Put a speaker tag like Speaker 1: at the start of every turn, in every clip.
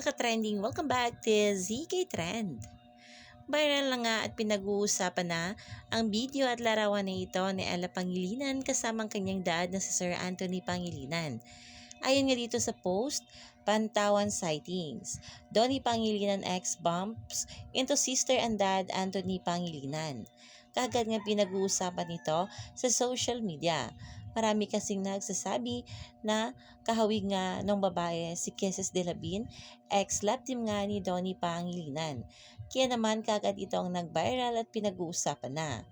Speaker 1: mga ka-trending, welcome back to ZK Trend. Viral na nga at pinag-uusapan na ang video at larawan na ito ni Ella Pangilinan kasamang kanyang dad na si Sir Anthony Pangilinan. Ayon nga dito sa post, Pantawan Sightings. Donnie Pangilinan X bumps into sister and dad Anthony Pangilinan. Kagad nga pinag-uusapan nito sa social media. Marami kasing nagsasabi na kahawig nga ng babae si Kisses de la Bin, ex-love team nga ni Donnie Pangilinan. Kaya naman kagad ito ang nag-viral at pinag-uusapan na.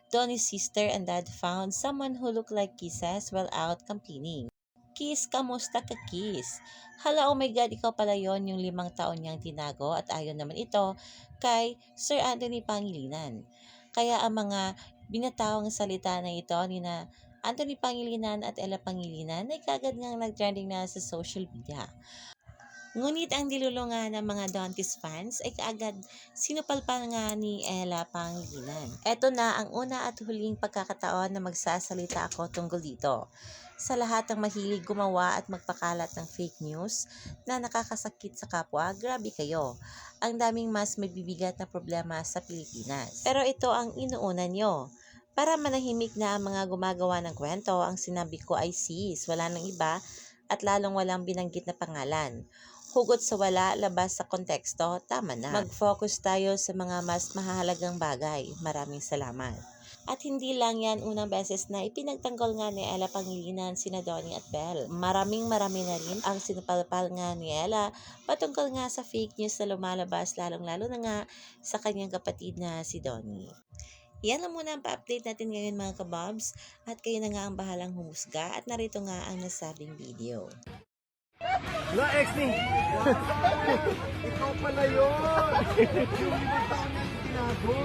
Speaker 1: Donnie's sister and dad found someone who looked like Kisses while out campaigning. Kiss, kamusta ka Kiss? Hala, oh my God, ikaw pala yon yung 5 taon niyang tinago at ayon naman ito kay Sir Anthony Pangilinan. Kaya ang mga binatawang salita na ito ni na Anthony Pangilinan at Ella Pangilinan ay kagad ngang nag-trending na sa social media. Ngunit ang dilulungan ng mga Donties fans ay kaagad sinupalpal nga ni Ella Pangilinan. Ito na ang una at huling pagkakataon na magsasalita ako tungkol dito. Sa lahat ng mahilig gumawa at magpakalat ng fake news na nakakasakit sa kapwa, grabe kayo. Ang daming mas mabibigat na problema sa Pilipinas. Pero ito ang inuuna nyo. Para manahimik na ang mga gumagawa ng kwento, ang sinabi ko ay sis, wala nang iba at lalong walang binanggit na pangalan. Hugot sa wala, labas sa konteksto, tama na. Mag-focus tayo sa mga mas mahalagang bagay. Maraming salamat. At hindi lang yan unang beses na ipinagtanggol nga ni Ella Pangilinan sina Donnie at Belle. Marami na rin ang sinupalpal nga ni Ella patungkol nga sa fake news na lumalabas lalong-lalo na nga sa kanyang kapatid na si Donnie. Yan lang muna ang pa-update natin ngayon mga kabobs at kayo na nga ang bahalang humusga at narito nga ang nasabing video.
Speaker 2: La, ex ni! Ikaw pala yun! Yung 5 taon na tinago!